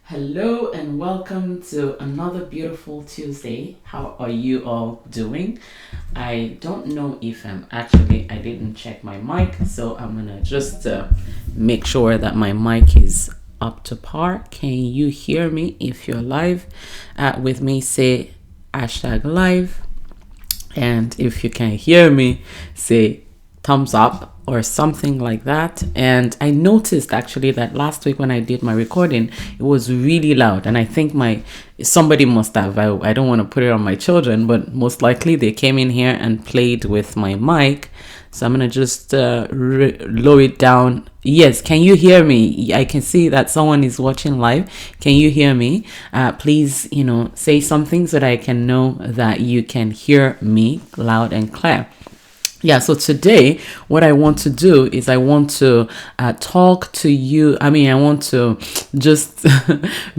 Hello and welcome to another beautiful Tuesday. How are you all doing? I don't know if I didn't check my mic, so I'm gonna just make sure that my mic is up to par. Can you hear me? If you're live with me, say hashtag live. And if you can hear me, say thumbs up or something like that. And I noticed actually that last week when I did my recording, it was really loud. And I think somebody must have, I don't want to put it on my children, but most likely they came in here and played with my mic. So I'm going to just lower it down. Yes, can you hear me? I can see that someone is watching live. Can you hear me? Please, say something so that I can know that you can hear me loud and clear. Yeah, so today what I want to do is I want to talk to you. I want to just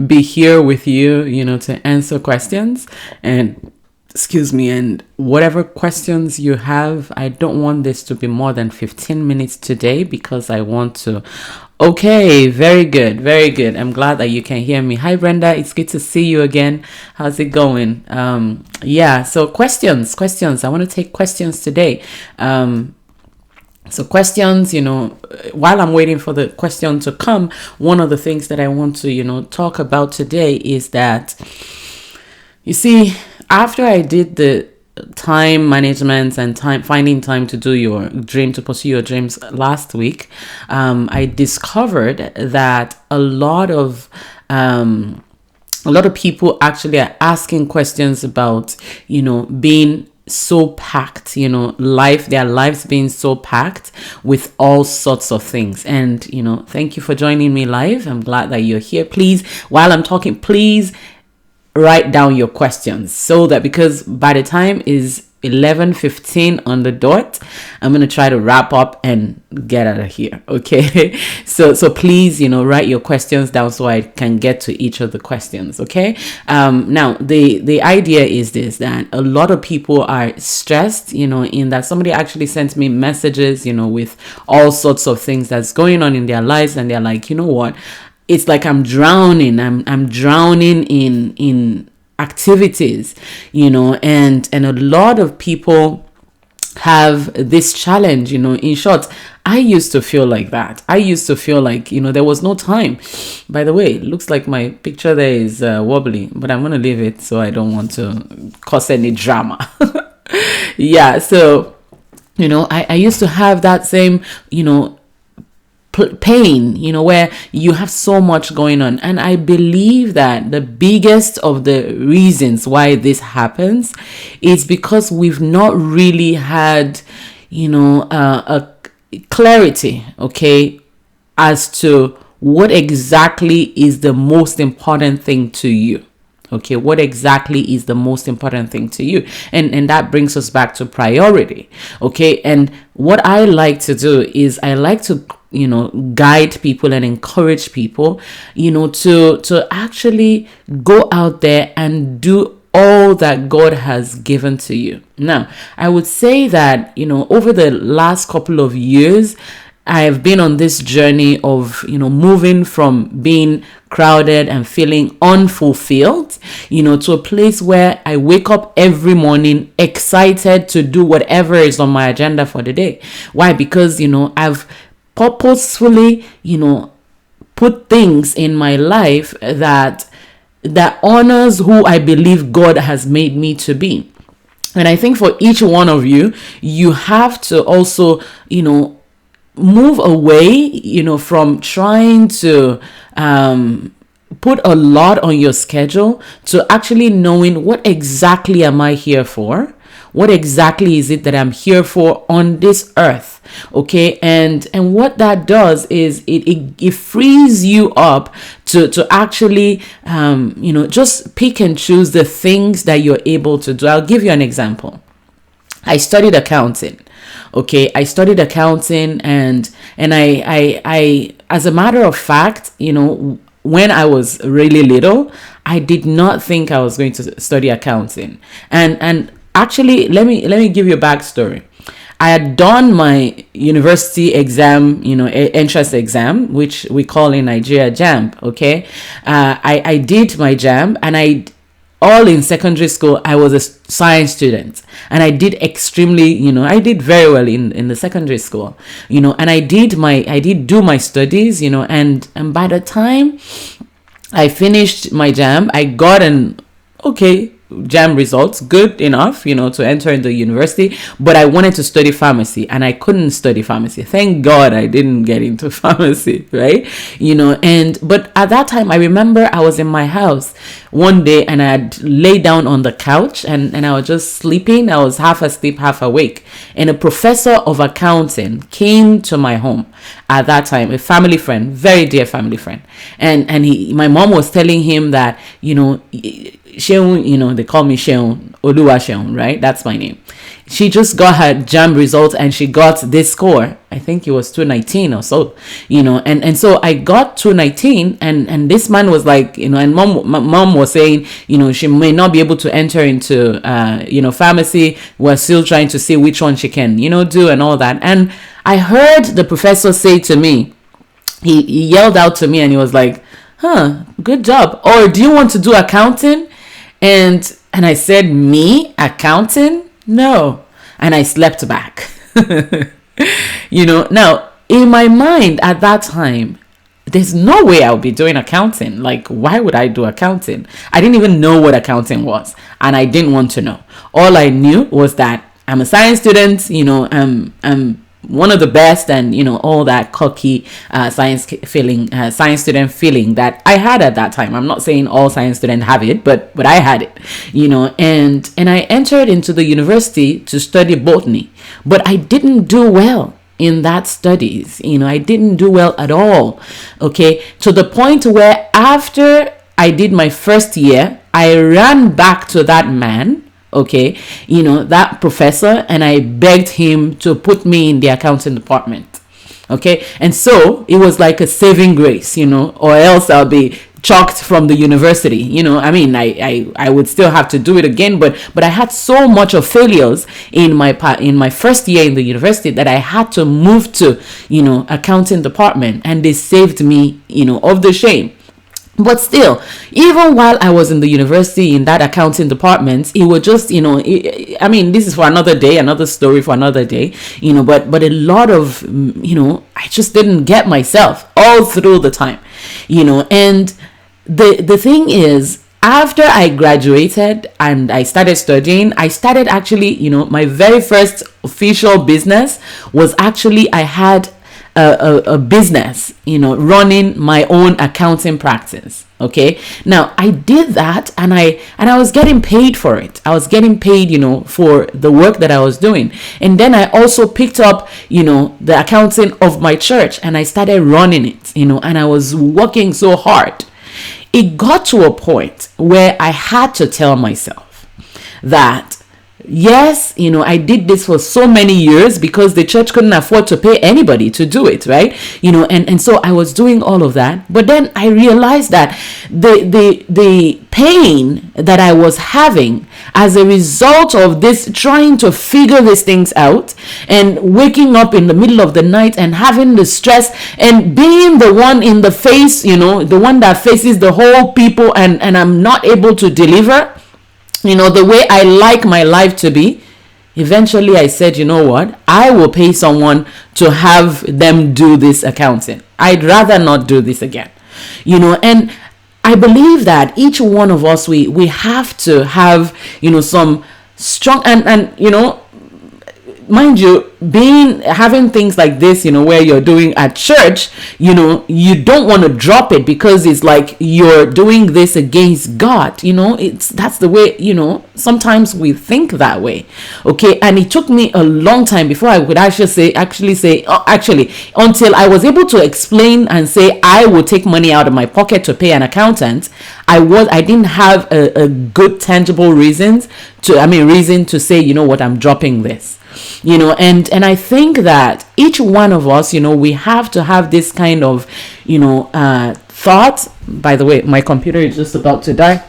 be here with you, to answer questions and whatever questions you have. I don't want this to be more than 15 minutes today because I want to. Okay, very good, very good. I'm glad that you can hear me. Hi, Brenda. It's good to see you again. How's it going? So questions. I want to take questions today. So questions, while I'm waiting for the question to come, one of the things that I want to, talk about today is that, you see, after I did the time management and finding time to pursue your dreams last week, I discovered that a lot of people actually are asking questions about, being so packed, their lives being so packed with all sorts of things. And, thank you for joining me live. I'm glad that you're here. Please, while I'm talking, please write down your questions so that, because by the time is 11:15 on the dot, I'm going to try to wrap up and get out of here. Okay. So please, write your questions down so I can get to each of the questions. Okay. Now the idea is this, that a lot of people are stressed, in that somebody actually sent me messages, with all sorts of things that's going on in their lives. And they're like, you know what? It's like I'm drowning. I'm drowning in activities, and a lot of people have this challenge, in short. I used to feel like that. I used to feel like, there was no time. By the way, it looks like my picture there is wobbly, but I'm going to leave it so I don't want to cause any drama. Yeah. So, I used to have that same, pain, where you have so much going on. And I believe that the biggest of the reasons why this happens is because we've not really had, a clarity, okay, as to what exactly is the most important thing to you. Okay, what exactly is the most important thing to you? And that brings us back to priority. Okay, and what I like to do is I like to, guide people and encourage people, to actually go out there and do all that God has given to you. Now, I would say that, over the last couple of years, I have been on this journey of, moving from being crowded and feeling unfulfilled, to a place where I wake up every morning excited to do whatever is on my agenda for the day. Why? Because, I've purposefully, put things in my life that honors who I believe God has made me to be. And I think for each one of you, you have to also, move away, from trying to put a lot on your schedule to actually knowing what exactly am I here for? What exactly is it that I'm here for on this earth? Okay. And what that does is it frees you up to actually, just pick and choose the things that you're able to do. I'll give you an example. I studied accounting. Okay, I studied accounting and I as a matter of fact, when I was really little, I did not think I was going to study accounting. And actually, let me give you a backstory. I had done my university exam, entrance exam, which we call in Nigeria JAMB. Okay, I did my JAMB, and all in secondary school, I was a science student, and I did extremely, I did very well in the secondary school, and I did do my studies, and by the time I finished my JAMB, I got an okay JAMB results, good enough, to enter in the university, but I wanted to study pharmacy, and I couldn't study pharmacy. Thank God I didn't get into pharmacy, right? But at that time, I remember I was in my house one day, and I had laid down on the couch, and I was just sleeping. I was half asleep, half awake, and a professor of accounting came to my home at that time, a family friend, very dear family friend, and my mom was telling him that, Sheun, they call me Sheun, Oluwa Sheun, right? That's my name. She just got her JAMB results, and she got this score. I think it was 219 or so, and so I got 219, and this man was like, and mom was saying, she may not be able to enter into, pharmacy. We're still trying to see which one she can, do and all that. And I heard the professor say to me, he yelled out to me, and he was like, good job. Or do you want to do accounting? And I said, me? Accounting? No. And I slept back. Now, in my mind at that time, there's no way I would be doing accounting. Like, why would I do accounting? I didn't even know what accounting was, and I didn't want to know. All I knew was that I'm a science student, I'm one of the best, and all that cocky science student feeling that I had at that time. I'm not saying all science students have it, but I had it, and I entered into the university to study botany, but I didn't do well in that studies. I didn't do well at all. Okay, to the point where after I did my first year, I ran back to that man, okay, that professor, and I begged him to put me in the accounting department. Okay, and so it was like a saving grace, or else I'll be chalked from the university. I would still have to do it again, but I had so much of failures in my first year in the university that I had to move to accounting department, and they saved me of the shame. But still, even while I was in the university in that accounting department, it was just, this is for another day, another story for another day, but a lot of, I just didn't get myself all through the time, and the thing is, after I graduated and I started studying, I started actually, my very first official business was actually, I had a business, running my own accounting practice. Okay, now I did that, and I was getting paid for it. I was getting paid, for the work that I was doing. And then I also picked up, the accounting of my church, and I started running it, and I was working so hard. It got to a point where I had to tell myself that, yes, I did this for so many years because the church couldn't afford to pay anybody to do it, right? And so I was doing all of that. But then I realized that the pain that I was having as a result of this, trying to figure these things out, and waking up in the middle of the night and having the stress and being the one in the face, the one that faces the whole people, and I'm not able to deliver the way I like my life to be. Eventually I said, what? I will pay someone to have them do this accounting. I'd rather not do this again. And I believe that each one of us, we have to have, some strong, and mind you, having things like this, where you're doing at church, you don't want to drop it because it's like you're doing this against God. That's the way, sometimes we think that way. Okay. And it took me a long time before I could actually say, until I was able to explain and say, I will take money out of my pocket to pay an accountant. I didn't have a good tangible reason to say, what, I'm dropping this. And I think that each one of us, we have to have this kind of, thought. By the way, my computer is just about to die.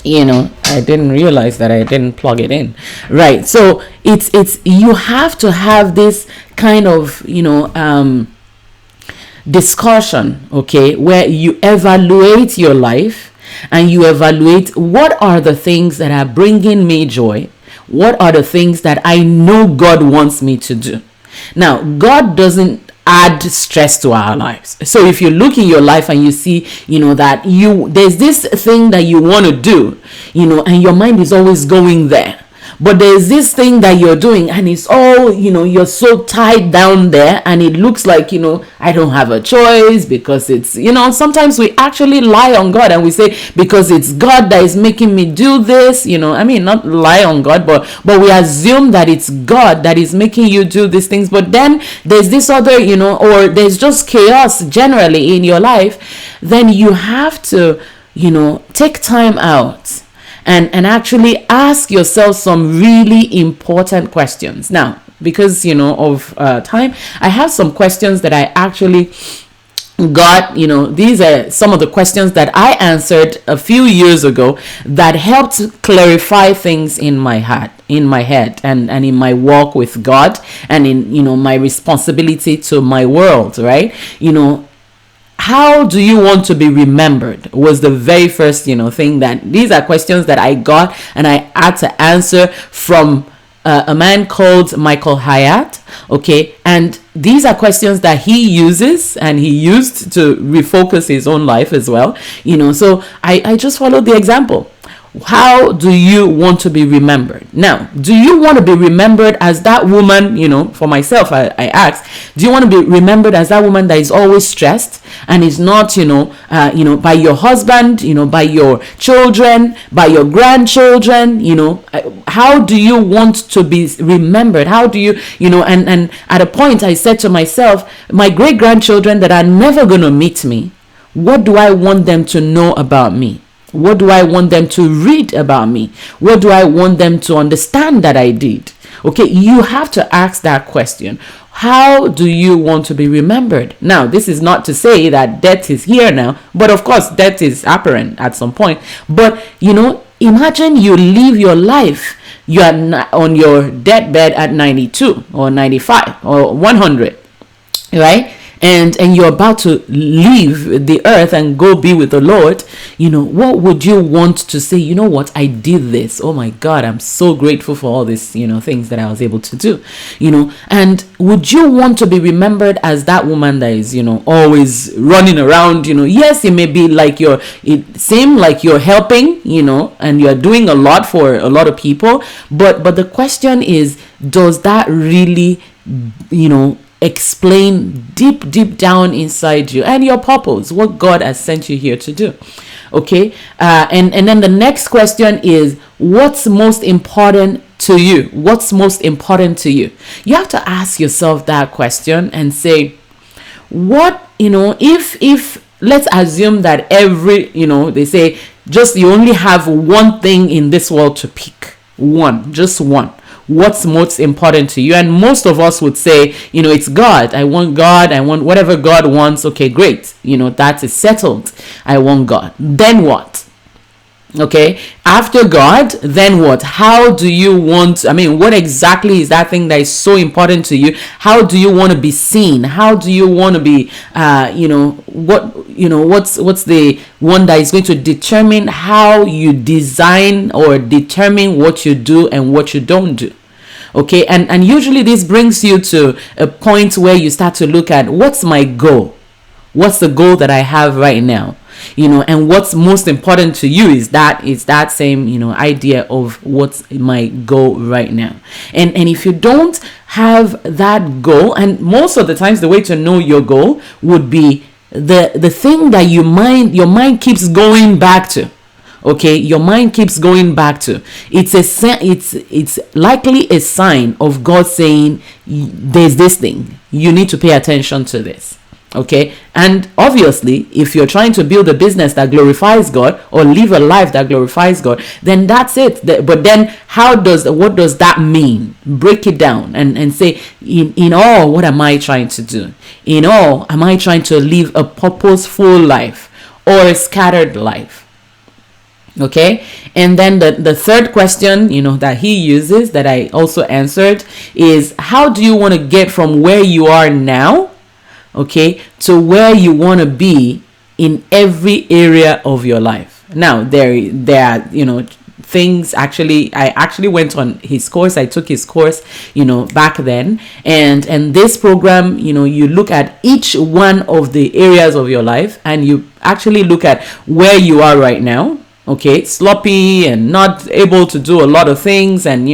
I didn't realize that I didn't plug it in. Right. So it's you have to have this kind of, discussion, okay, where you evaluate your life and you evaluate what are the things that are bringing me joy, what are the things that I know God wants me to do. Now, God doesn't add stress to our lives. So if you look in your life and you see, that there's this thing that you want to do, and your mind is always going there. But there's this thing that you're doing and it's all, you're so tied down there, and it looks like, I don't have a choice because it's, sometimes we actually lie on God and we say, because it's God that is making me do this, not lie on God, but we assume that it's God that is making you do these things. But then there's this other, or there's just chaos generally in your life. Then you have to, take time out and actually ask yourself some really important questions. Now, because, of time, I have some questions that I actually got. These are some of the questions that I answered a few years ago that helped clarify things in my head, and in my walk with God, and in, my responsibility to my world, right? How do you want to be remembered was the very first, thing that these are questions that I got and I had to answer from a man called Michael Hyatt. Okay. And these are questions that he uses and he used to refocus his own life as well. So I just followed the example. How do you want to be remembered? Now, do you want to be remembered as that woman, for myself, I asked, do you want to be remembered as that woman that is always stressed and is not, by your husband, by your children, by your grandchildren, how do you want to be remembered? How do you, and at a point I said to myself, my great grandchildren that are never going to meet me, what do I want them to know about me? What do I want them to read about me? What do I want them to understand that I did? Okay, you have to ask that question. How do you want to be remembered? Now, this is not to say that death is here now, but of course, death is apparent at some point. But, imagine you live your life. You are on your deathbed at 92 or 95 or 100, right? And you're about to leave the earth and go be with the Lord. What would you want to say? You know what? I did this. Oh my God, I'm so grateful for all these, things that I was able to do. And would you want to be remembered as that woman that is, always running around? Yes, it may be like it seems like you're helping, and you're doing a lot for a lot of people. But the question is, does that really, explain deep down inside you and your purpose, what God has sent you here to do? Okay. And then the next question is, what's most important to you? What's most important to you? You have to ask yourself that question and say, what, if let's assume that every, they say just you only have one thing in this world to pick, just one. What's most important to you? And most of us would say, it's God. I want God. I want whatever God wants. Okay, great. That is settled. I want God. Then what? Okay. After God, then what? How do you want, what exactly is that thing that is so important to you? How do you want to be seen? How do you want to be, what's the one that is going to determine how you design or determine what you do and what you don't do? Okay. And usually this brings you to a point where you start to look at, what's my goal? What's the goal that I have right now? And what's most important to you is that same, idea of what's my goal right now. And if you don't have that goal, and most of the times the way to know your goal would be the thing that your mind keeps going back to. Okay, your mind keeps going back to. It's likely a sign of God saying, there's this thing, you need to pay attention to this. Okay. And obviously, if you're trying to build a business that glorifies God or live a life that glorifies God, then that's it. But then what does that mean? Break it down and say, in all, what am I trying to do? In all, am I trying to live a purposeful life or a scattered life? Okay. And then the third question, that he uses, that I also answered, is how do you want to get from where you are now, okay, to where you want to be in every area of your life. Now there are, things. Actually, I actually went on his course. I took his course, back then. And this program, you look at each one of the areas of your life, and you actually look at where you are right now. Okay, sloppy and not able to do a lot of things, and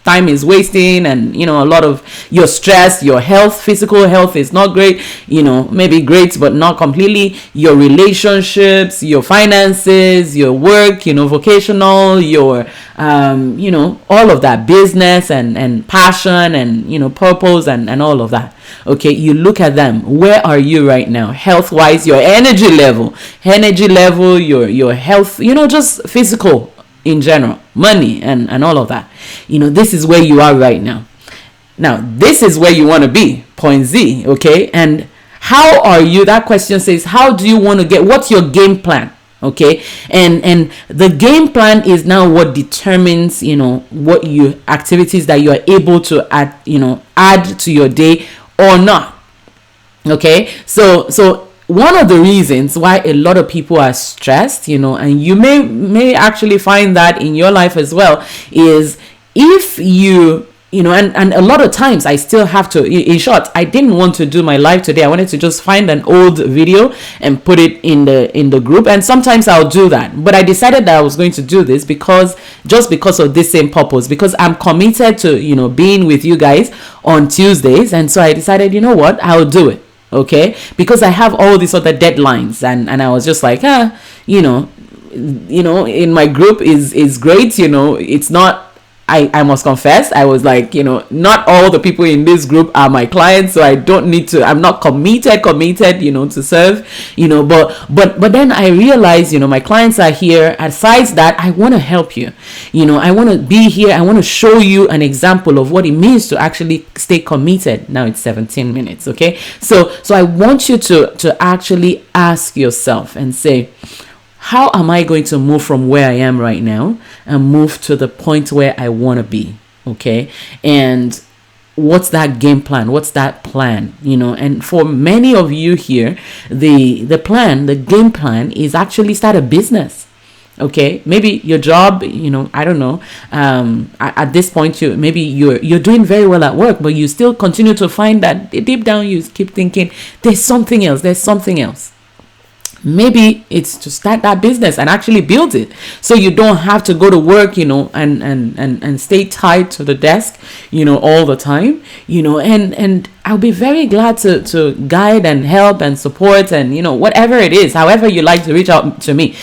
time is wasting, and a lot of your stress, your health, physical health is not great, maybe great but not completely, your relationships, your finances, your work, vocational, your all of that, business and passion and purpose and all of that. Okay, you look at them. Where are you right now, health wise? Your energy level, your health, just physical in general, money and all of that. This is where you are right now. Now this is where you want to be, point Z. Okay, and how are you? That question says, how do you want to get? What's your game plan? Okay, and the game plan is now what determines what you activities that you are able to add to your day or not. Okay, so one of the reasons why a lot of people are stressed, and you may actually find that in your life as well, is if you and a lot of times I still have to, in short, I didn't want to do my live today. I wanted to just find an old video and put it in the group, and sometimes I'll do that, but I decided that I was going to do this because of this same purpose, because I'm committed to being with you guys on Tuesdays, and so I decided, what, I'll do it. Okay, because I have all these other deadlines, and I was just like, in my group is great. It's not, I must confess, I was like, not all the people in this group are my clients, so I don't need to, I'm not committed, to serve, but then I realized, my clients are here. Aside that, I want to help you. I want to be here. I want to show you an example of what it means to actually stay committed. Now it's 17 minutes. Okay. So I want you to actually ask yourself and say, how am I going to move from where I am right now and move to the point where I want to be? Okay. And what's that game plan? What's that plan? And for many of you here, the game plan is actually start a business. Okay, maybe your job, I don't know. At this point, you're doing very well at work, but you still continue to find that deep down you keep thinking there's something else. Maybe it's to start that business and actually build it, so you don't have to go to work, and stay tied to the desk, all the time, and I'll be very glad to guide and help and support, and whatever it is, however you like to reach out to me,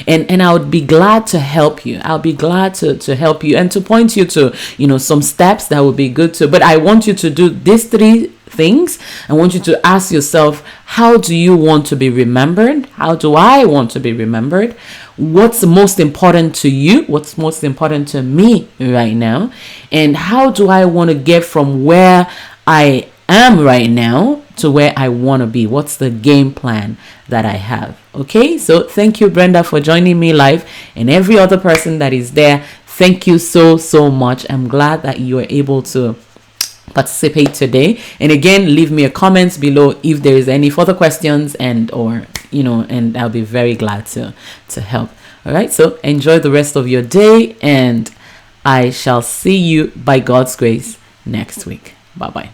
and I would be glad to help you. I'll be glad to help you and to point you to some steps that would be good to. But I want you to do these three things. I want you to ask yourself, how do you want to be remembered? How do I want to be remembered? What's most important to you? What's most important to me right now? And how do I want to get from where I am right now to where I want to be? What's the game plan that I have? Okay, so thank you, Brenda, for joining me live, and every other person that is there. Thank you so much. I'm glad that you are able to participate today. And again, leave me a comment below if there is any further questions, and I'll be very glad to help. All right, so enjoy the rest of your day, and I shall see you by God's grace next week. Bye bye.